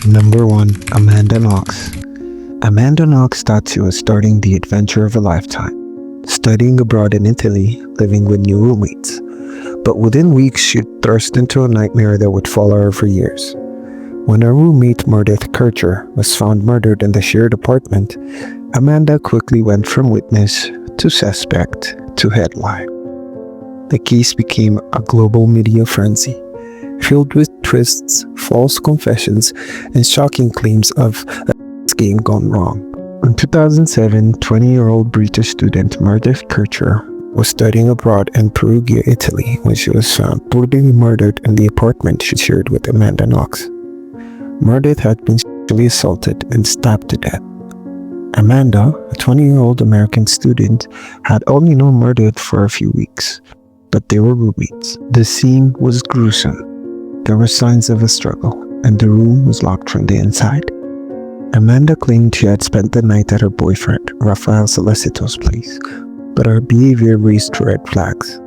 Number 1. Amanda Knox. Amanda Knox thought she was starting the adventure of a lifetime, studying abroad in Italy, living with new roommates. But within weeks, she'd thrust into a nightmare that would follow her for years. When her roommate Meredith Kircher was found murdered in the shared apartment, Amanda quickly went from witness to suspect to headline. The case became a global media frenzy, filled with twists, false confessions, and shocking claims of a game gone wrong. In 2007, 20-year-old British student Meredith Kircher was studying abroad in Perugia, Italy, when she was found brutally murdered in the apartment she shared with Amanda Knox. Meredith had been sexually assaulted and stabbed to death. Amanda, a 20-year-old American student, had only known Meredith for a few weeks, but they were roommates. The scene was gruesome. There were signs of a struggle, and the room was locked from the inside. Amanda claimed she had spent the night at her boyfriend, Rafael Solicito's place, but her behavior raised red flags.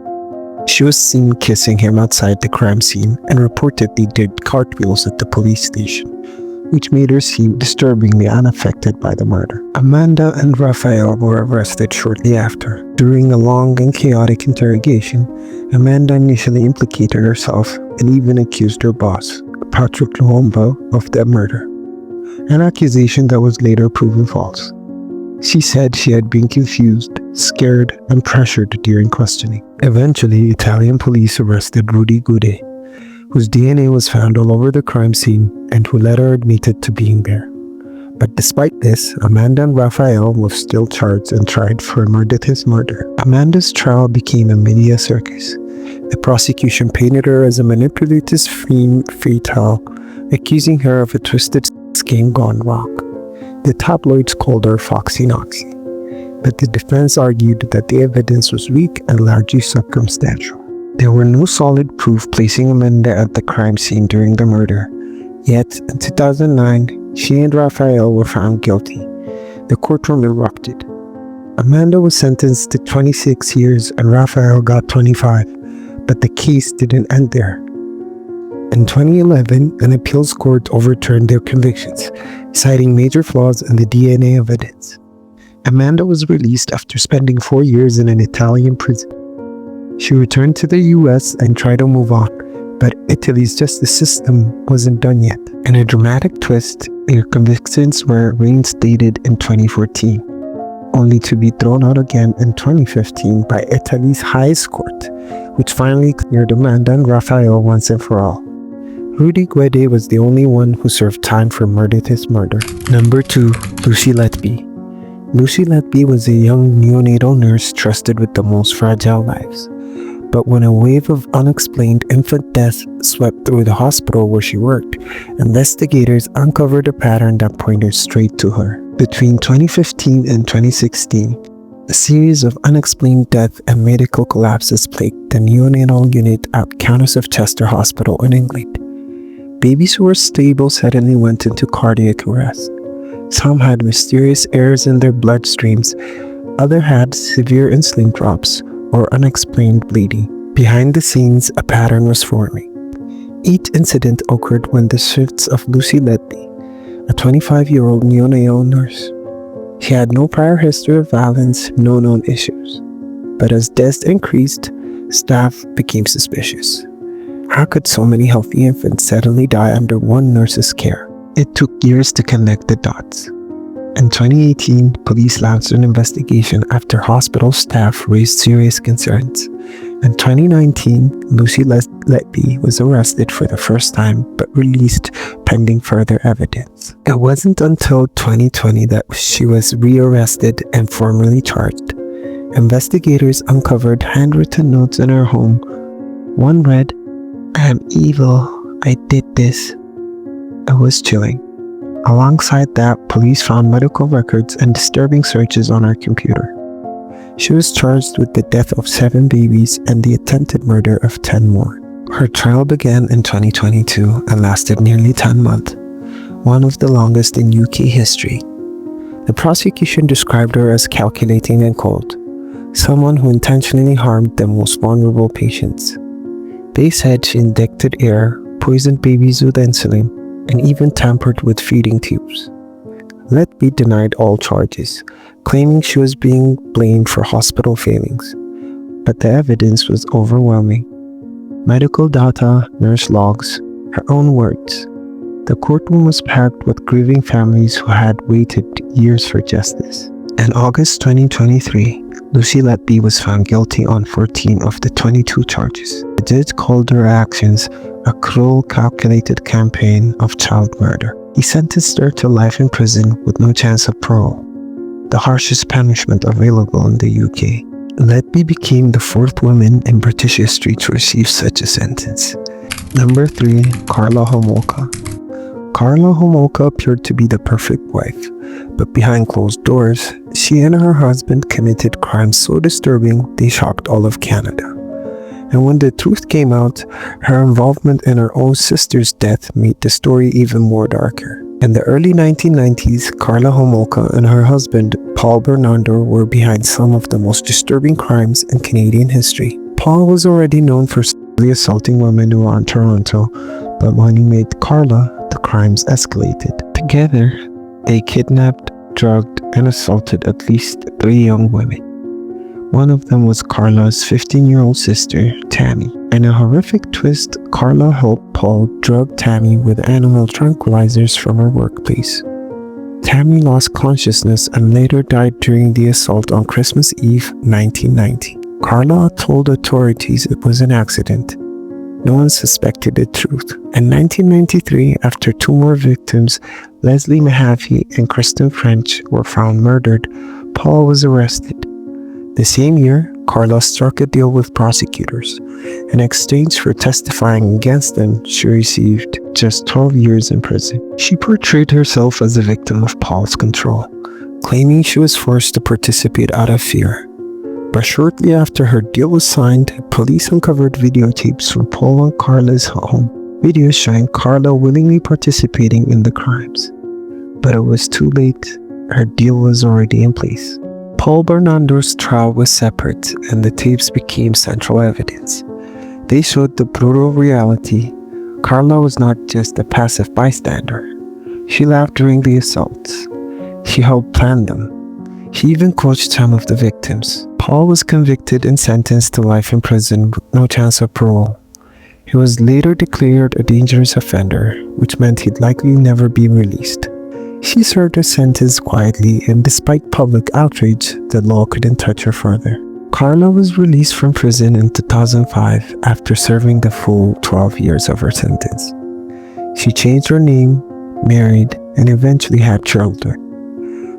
She was seen kissing him outside the crime scene and reportedly did cartwheels at the police station, which made her seem disturbingly unaffected by the murder. Amanda and Rafael were arrested shortly after. During a long and chaotic interrogation, Amanda initially implicated herself and even accused her boss, Patrick Luombo, of the murder, an accusation that was later proven false. She said she had been confused, scared, and pressured during questioning. Eventually, Italian police arrested Rudy Gude, whose DNA was found all over the crime scene and who later admitted to being there. But despite this, Amanda and Rafael were still charged and tried for Meredith's murder. Amanda's trial became a media circus. The prosecution painted her as a manipulative femme fatale, accusing her of a twisted scheme gone wrong. The tabloids called her Foxy Knoxy, but the defense argued that the evidence was weak and largely circumstantial. There were no solid proof placing Amanda at the crime scene during the murder. Yet, in 2009, she and Rafael were found guilty. The courtroom erupted. Amanda was sentenced to 26 years and Rafael got 25, but the case didn't end there. In 2011, an appeals court overturned their convictions, citing major flaws in the DNA evidence. Amanda was released after spending 4 years in an Italian prison. She returned to the US and tried to move on, but Italy's justice system wasn't done yet. In a dramatic twist, her convictions were reinstated in 2014, only to be thrown out again in 2015 by Italy's highest court, which finally cleared Amanda and Rafael once and for all. Rudy Guede was the only one who served time for Meredith's murder. Number 2. Lucy Letby. Lucy Letby was a young neonatal nurse trusted with the most fragile lives. But when a wave of unexplained infant deaths swept through the hospital where she worked, investigators uncovered a pattern that pointed straight to her. Between 2015 and 2016, a series of unexplained deaths and medical collapses plagued the neonatal unit at Countess of Chester Hospital in England. Babies who were stable suddenly went into cardiac arrest. Some had mysterious errors in their bloodstreams, others had severe insulin drops or unexplained bleeding. Behind the scenes, a pattern was forming. Each incident occurred when the shifts of Lucy Letby, a 25-year-old neonatal nurse. She had no prior history of violence, no known issues. But as deaths increased, staff became suspicious. How could so many healthy infants suddenly die under one nurse's care? It took years to connect the dots. In 2018, police launched an investigation after hospital staff raised serious concerns. In 2019, Lucy Letby was arrested for the first time but released pending further evidence. It wasn't until 2020 that she was rearrested and formally charged. Investigators uncovered handwritten notes in her home. One read, "I am evil, I did this." It was chilling. Alongside that, police found medical records and disturbing searches on her computer. She was charged with the death of 7 babies and the attempted murder of 10 more. Her trial began in 2022 and lasted nearly 10 months, one of the longest in UK history. The prosecution described her as calculating and cold, someone who intentionally harmed the most vulnerable patients. They said she injected air, poisoned babies with insulin, and even tampered with feeding tubes. Letby denied all charges, claiming she was being blamed for hospital failings. But the evidence was overwhelming. Medical data, nurse logs, her own words. The courtroom was packed with grieving families who had waited years for justice. In August 2023, Lucy Letby was found guilty on 14 of the 22 charges. The judge called her actions a cruel, calculated campaign of child murder. He sentenced her to life in prison with no chance of parole, the harshest punishment available in the UK. Letby became the fourth woman in British history to receive such a sentence. Number 3. Carla Homoka. Carla Homoka appeared to be the perfect wife, but behind closed doors, she and her husband committed crimes so disturbing they shocked all of Canada. And when the truth came out, her involvement in her own sister's death made the story even more darker. In the early 1990s, Carla Homoka and her husband, Paul Bernardo, were behind some of the most disturbing crimes in Canadian history. Paul was already known for sexually assaulting women who were in Toronto, but when he met Carla, the crimes escalated. Together, they kidnapped, drugged, and assaulted at least 3 young women. One of them was Carla's 15-year-old sister, Tammy. In a horrific twist, Carla helped Paul drug Tammy with animal tranquilizers from her workplace. Tammy lost consciousness and later died during the assault on Christmas Eve, 1990. Carla told authorities it was an accident. No one suspected the truth. In 1993, after 2 more victims, Leslie Mahaffey and Kristen French, were found murdered, Paul was arrested. The same year, Carla struck a deal with prosecutors. In exchange for testifying against them, she received just 12 years in prison. She portrayed herself as a victim of Paul's control, claiming she was forced to participate out of fear. But shortly after her deal was signed, police uncovered videotapes from Paul and Carla's home, videos showing Carla willingly participating in the crimes. But it was too late. Her deal was already in place. Paul Bernardo's trial was separate, and the tapes became central evidence. They showed the brutal reality. Carla was not just a passive bystander. She laughed during the assaults. She helped plan them. She even coached some of the victims. Paul was convicted and sentenced to life in prison with no chance of parole. He was later declared a dangerous offender, which meant he'd likely never be released. She served her sentence quietly, and despite public outrage, the law couldn't touch her further. Carla was released from prison in 2005 after serving the full 12 years of her sentence. She changed her name, married, and eventually had children.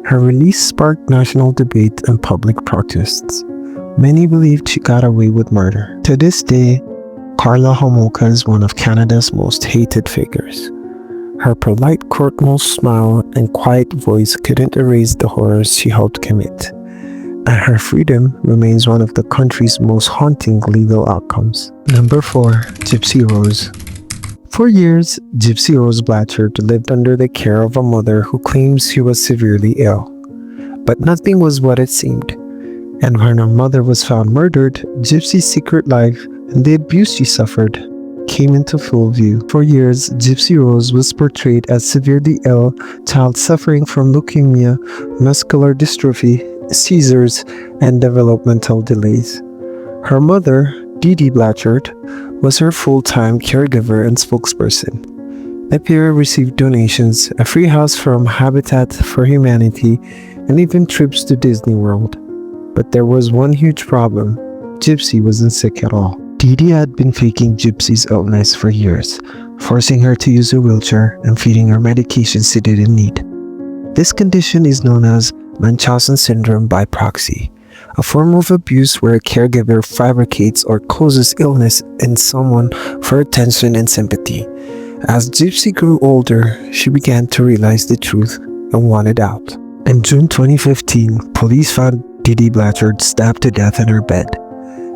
Her release sparked national debate and public protests. Many believed she got away with murder. To this day, Carla Homoka is one of Canada's most hated figures. Her polite courtroom smile and quiet voice couldn't erase the horrors she helped commit. And her freedom remains one of the country's most haunting legal outcomes. Number 4. Gypsy Rose. For years, Gypsy Rose Blatchard lived under the care of a mother who claims she was severely ill. But nothing was what it seemed. And when her mother was found murdered, Gypsy's secret life and the abuse she suffered came into full view. For years, Gypsy Rose was portrayed as severely ill child suffering from leukemia, muscular dystrophy, seizures, and developmental delays. Her mother, Didi Blatchard, was her full-time caregiver and spokesperson. The pair received donations, a free house from Habitat for Humanity, and even trips to Disney World. But there was one huge problem. Gypsy wasn't sick at all. Didi had been faking Gypsy's illness for years, forcing her to use a wheelchair and feeding her medications she didn't need. This condition is known as Munchausen syndrome by proxy, a form of abuse where a caregiver fabricates or causes illness in someone for attention and sympathy. As Gypsy grew older, she began to realize the truth and wanted out. In June 2015, police found Didi Blatchard stabbed to death in her bed.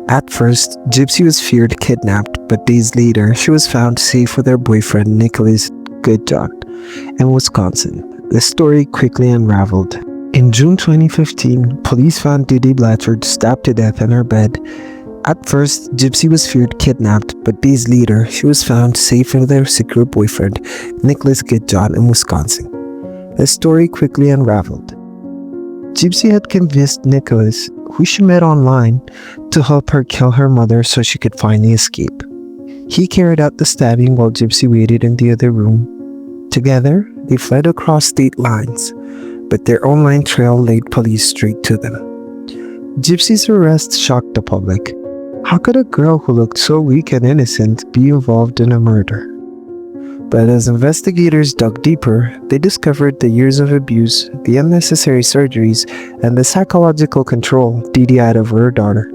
At first, Gypsy was feared kidnapped, but days later, she was found safe with her boyfriend Nicholas Goodjohn in Wisconsin. The story quickly unraveled. In June 2015, police found Didi Blatchard stabbed to death in her bed. At first, Gypsy was feared kidnapped, but days later, she was found safe with her secret boyfriend, Nicholas Gidjon, in Wisconsin. The story quickly unraveled. Gypsy had convinced Nicholas, who she met online, to help her kill her mother so she could finally escape. He carried out the stabbing while Gypsy waited in the other room. Together, they fled across state lines, but their online trail led police straight to them. Gypsy's arrest shocked the public. How could a girl who looked so weak and innocent be involved in a murder? But as investigators dug deeper, they discovered the years of abuse, the unnecessary surgeries, and the psychological control Didi had over her daughter.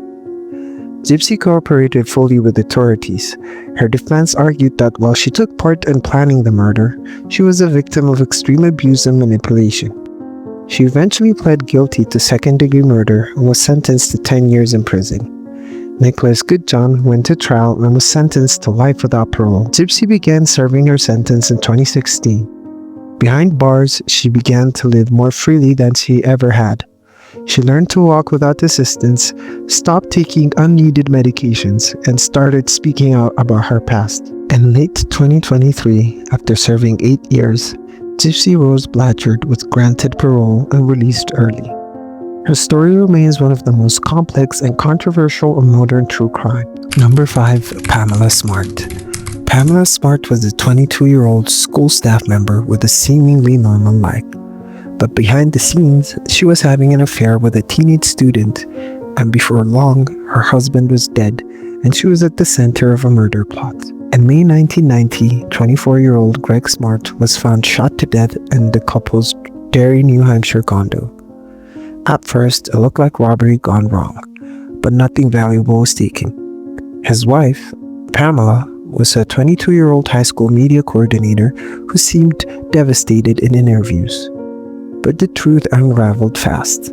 Gypsy cooperated fully with authorities. Her defense argued that while she took part in planning the murder, she was a victim of extreme abuse and manipulation. She eventually pled guilty to second-degree murder and was sentenced to 10 years in prison. Nicholas Gidjon went to trial and was sentenced to life without parole. Gypsy began serving her sentence in 2016. Behind bars, she began to live more freely than she ever had. She learned to walk without assistance, stopped taking unneeded medications, and started speaking out about her past. In late 2023, after serving 8 years, Gypsy Rose Blatchard was granted parole and released early. Her story remains one of the most complex and controversial of modern true crime. Number 5. Pamela Smart. Pamela Smart was a 22-year-old school staff member with a seemingly normal life. But behind the scenes, she was having an affair with a teenage student, and before long, her husband was dead, and she was at the center of a murder plot. In May 1990, 24-year-old Greg Smart was found shot to death in the couple's Derry, New Hampshire condo. At first, it looked like robbery gone wrong, but nothing valuable was taken. His wife, Pamela, was a 22-year-old high school media coordinator who seemed devastated in interviews. But the truth unraveled fast.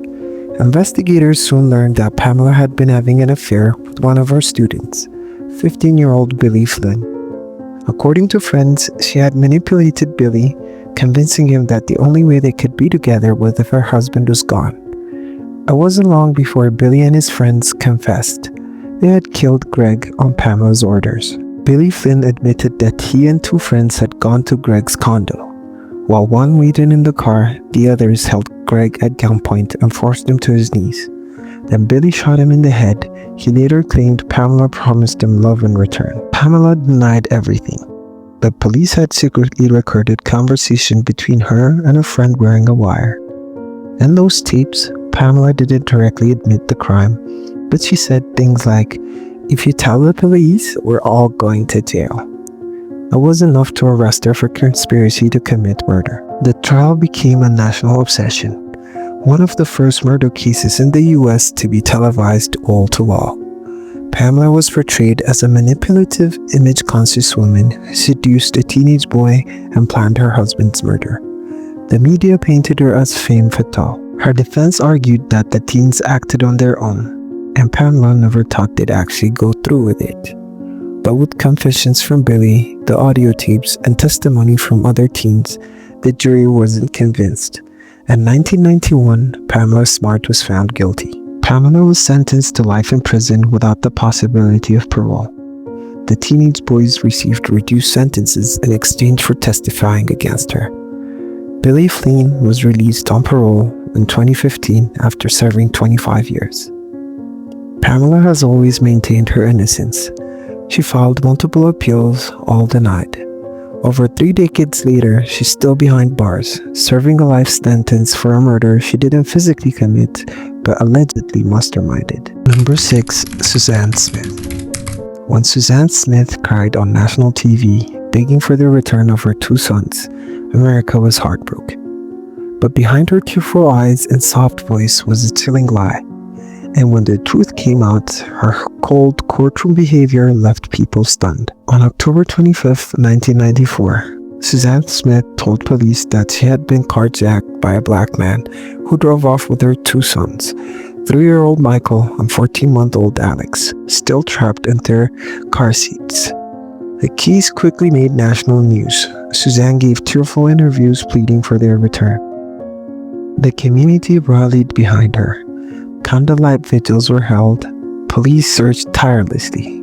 Investigators soon learned that Pamela had been having an affair with one of her students, 15-year-old Billy Flynn. According to friends, she had manipulated Billy, convincing him that the only way they could be together was if her husband was gone. It wasn't long before Billy and his friends confessed. They had killed Greg on Pamela's orders. Billy Flynn admitted that he and 2 friends had gone to Greg's condo. While one waited in the car, the others held Greg at gunpoint and forced him to his knees. Then Billy shot him in the head. He later claimed Pamela promised him love in return. Pamela denied everything. The police had secretly recorded conversation between her and a friend wearing a wire. In those tapes, Pamela didn't directly admit the crime, but she said things like, "If you tell the police, we're all going to jail." It was enough to arrest her for conspiracy to commit murder. The trial became a national obsession, one of the first murder cases in the US to be televised wall-to-wall. Pamela was portrayed as a manipulative, image-conscious woman who seduced a teenage boy and planned her husband's murder. The media painted her as femme fatale. Her defense argued that the teens acted on their own, and Pamela never thought they'd actually go through with it. But with confessions from Billy, the audio tapes, and testimony from other teens, the jury wasn't convinced. In 1991, Pamela Smart was found guilty. Pamela was sentenced to life in prison without the possibility of parole. The teenage boys received reduced sentences in exchange for testifying against her. Billy Flynn was released on parole in 2015 after serving 25 years. Pamela has always maintained her innocence. She filed multiple appeals, all denied. Over 3 decades later, she's still behind bars, serving a life sentence for a murder she didn't physically commit, but allegedly masterminded. Number 6. Suzanne Smith. When Suzanne Smith cried on national TV, begging for the return of her 2 sons, America was heartbroken. But behind her tearful eyes and soft voice was a chilling lie. And when the truth came out, her cold courtroom behavior left people stunned. On October 25, 1994, Suzanne Smith told police that she had been carjacked by a black man who drove off with her 2 sons, 3-year-old Michael and 14-month-old Alex, still trapped in their car seats. The case quickly made national news. Suzanne gave tearful interviews pleading for their return. The community rallied behind her. Candlelight vigils were held, Police searched tirelessly,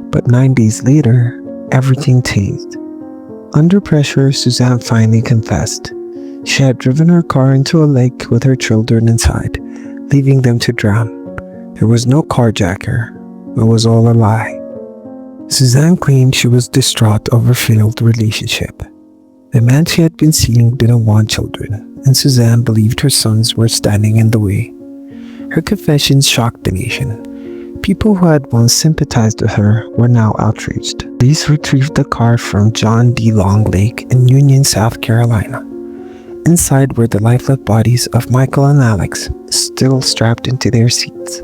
but 9 days later, everything changed. Under pressure, Suzanne finally confessed. She had driven her car into a lake with her children inside, leaving them to drown. There was no carjacker. It was all a lie. Suzanne claimed she was distraught over a failed relationship. The man she had been seeing didn't want children, and Suzanne believed her sons were standing in the way. Her confessions shocked the nation. People who had once sympathized with her were now outraged. Police retrieved the car from John D. Long Lake in Union, South Carolina. Inside were the lifeless bodies of Michael and Alex, still strapped into their seats.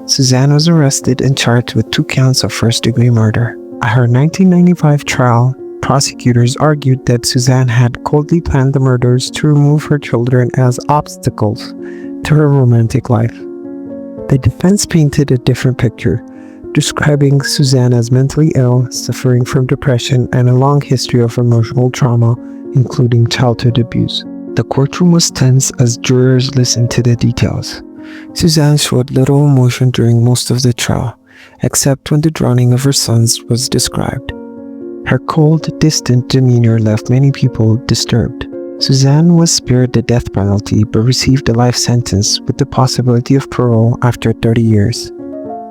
Suzanne was arrested and charged with 2 counts of first-degree murder. At her 1995 trial, prosecutors argued that Suzanne had coldly planned the murders to remove her children as obstacles to her romantic life. The defense painted a different picture, describing Suzanne as mentally ill, suffering from depression and a long history of emotional trauma, including childhood abuse. The courtroom was tense as jurors listened to the details. Suzanne showed little emotion during most of the trial, except when the drowning of her sons was described. Her cold, distant demeanor left many people disturbed. Suzanne was spared the death penalty but received a life sentence with the possibility of parole after 30 years.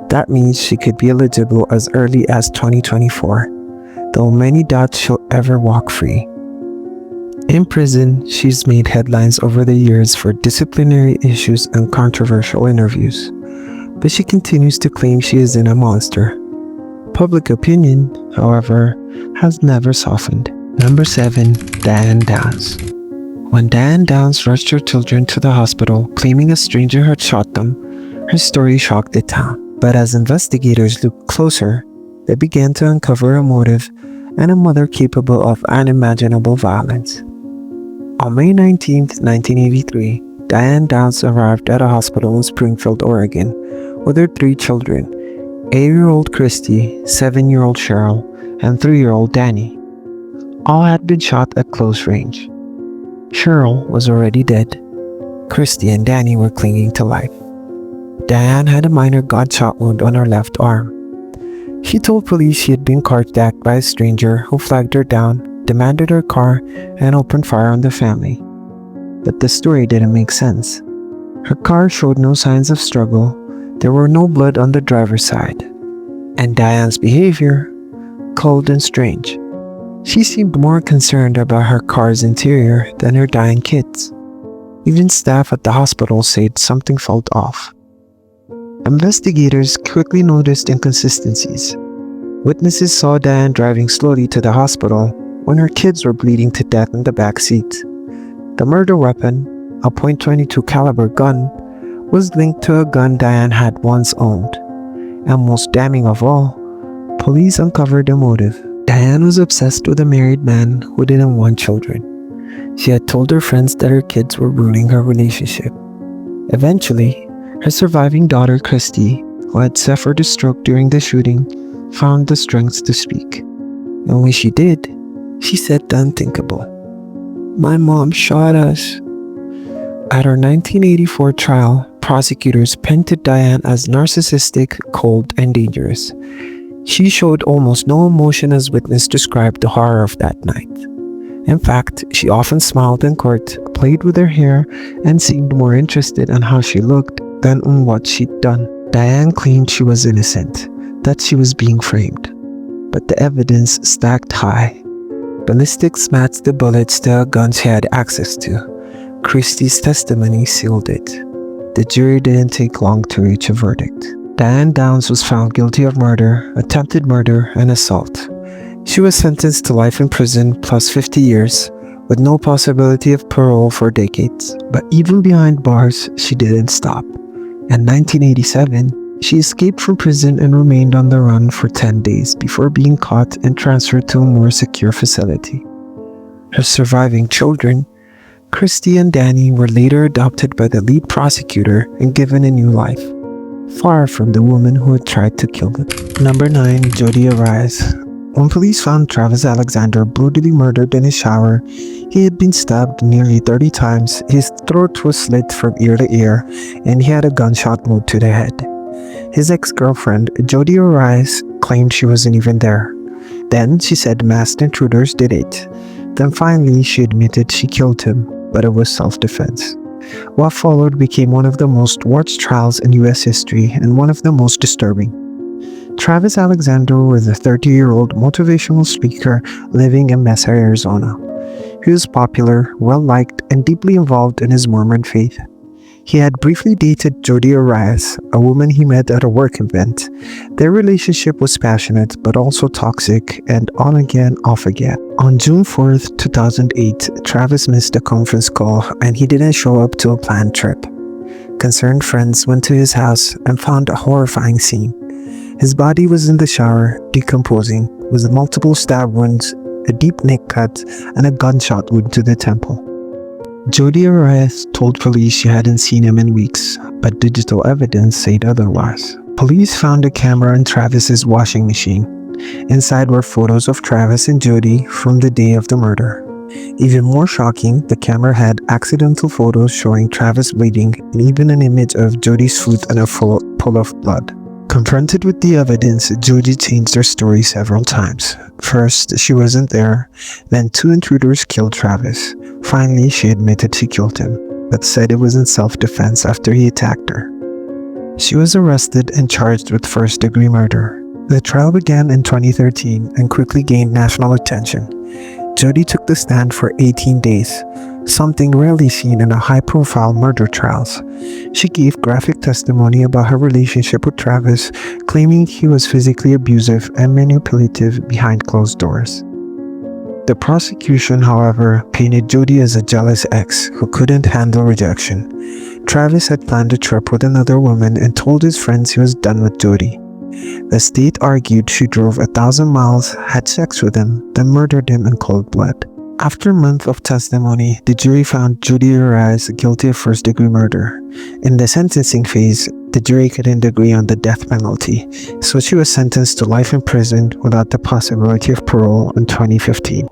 That means she could be eligible as early as 2024, though many doubt she'll ever walk free. In prison, she's made headlines over the years for disciplinary issues and controversial interviews, but she continues to claim she isn't a monster. Public opinion, however, has never softened. Number 7. Diane Downs. When Diane Downs rushed her children to the hospital, claiming a stranger had shot them, her story shocked the town. But as investigators looked closer, they began to uncover a motive and a mother capable of unimaginable violence. On May 19, 1983, Diane Downs arrived at a hospital in Springfield, Oregon, with her 3 children, 8-year-old Christy, 7-year-old Cheryl, and 3-year-old Danny. All had been shot at close range. Cheryl was already dead. Christy and Danny were clinging to life. Diane had a minor gunshot wound on her left arm. She told police she had been carjacked by a stranger who flagged her down, demanded her car, and opened fire on the family. But the story didn't make sense. Her car showed no signs of struggle, there were no blood on the driver's side, and Diane's behavior, cold and strange. She seemed more concerned about her car's interior than her dying kids. Even staff at the hospital said something felt off. Investigators quickly noticed inconsistencies. Witnesses saw Diane driving slowly to the hospital when her kids were bleeding to death in the back seat. The murder weapon, a .22 caliber gun, was linked to a gun Diane had once owned. And most damning of all, police uncovered a motive. Diane was obsessed with a married man who didn't want children. She had told her friends that her kids were ruining her relationship. Eventually, her surviving daughter Christy, who had suffered a stroke during the shooting, found the strength to speak. And when she did, she said the unthinkable. "My mom shot us." At her 1984 trial, prosecutors painted Diane as narcissistic, cold, and dangerous. She showed almost no emotion as witnesses described the horror of that night. In fact, she often smiled in court, played with her hair, and seemed more interested in how she looked than on what she'd done. Diane claimed she was innocent, that she was being framed. But the evidence stacked high. Ballistics matched the bullets to a gun she had access to. Christie's testimony sealed it. The jury didn't take long to reach a verdict. Diane Downs was found guilty of murder, attempted murder, and assault. She was sentenced to life in prison plus 50 years, with no possibility of parole for decades. But even behind bars, she didn't stop. In 1987, she escaped from prison and remained on the run for 10 days before being caught and transferred to a more secure facility. Her surviving children, Christy and Danny, were later adopted by the lead prosecutor and given a new life, far from the woman who had tried to kill them. Number 9. Jodi Arise. When police found Travis Alexander brutally murdered in his shower, he had been stabbed nearly 30 times, his throat was slit from ear to ear, and he had a gunshot wound to the head. His ex-girlfriend, Jodi Arise, claimed she wasn't even there. Then she said masked intruders did it. Then finally she admitted she killed him, but it was self-defense. What followed became one of the most watched trials in US history and one of the most disturbing. Travis Alexander was a 30-year-old motivational speaker living in Mesa, Arizona. He was popular, well-liked, and deeply involved in his Mormon faith. He had briefly dated Jodi Arise, a woman he met at a work event. Their relationship was passionate but also toxic and on again, off again. On June 4th, 2008, Travis missed a conference call and he didn't show up to a planned trip. Concerned friends went to his house and found a horrifying scene. His body was in the shower, decomposing, with multiple stab wounds, a deep neck cut, and a gunshot wound to the temple. Jodi Arise told police she hadn't seen him in weeks, but digital evidence said otherwise. Police found a camera in Travis's washing machine. Inside were photos of Travis and Jodi from the day of the murder. Even more shocking, the camera had accidental photos showing Travis bleeding and even an image of Jodi's foot and a pool of blood. Confronted with the evidence, Jodi changed her story several times. First, she wasn't there. Then 2 intruders killed Travis. Finally, she admitted she killed him, but said it was in self-defense after he attacked her. She was arrested and charged with first-degree murder. The trial began in 2013 and quickly gained national attention. Jodi took the stand for 18 days, something rarely seen in a high-profile murder trials. She gave graphic testimony about her relationship with Travis, claiming he was physically abusive and manipulative behind closed doors. The prosecution, however, painted Jodi as a jealous ex who couldn't handle rejection. Travis had planned a trip with another woman and told his friends he was done with Jodi. The state argued she drove 1,000 miles, had sex with him, then murdered him in cold blood. After months of testimony, the jury found Jodi Arise guilty of first-degree murder. In the sentencing phase, the jury couldn't agree on the death penalty, so she was sentenced to life in prison without the possibility of parole in 2015.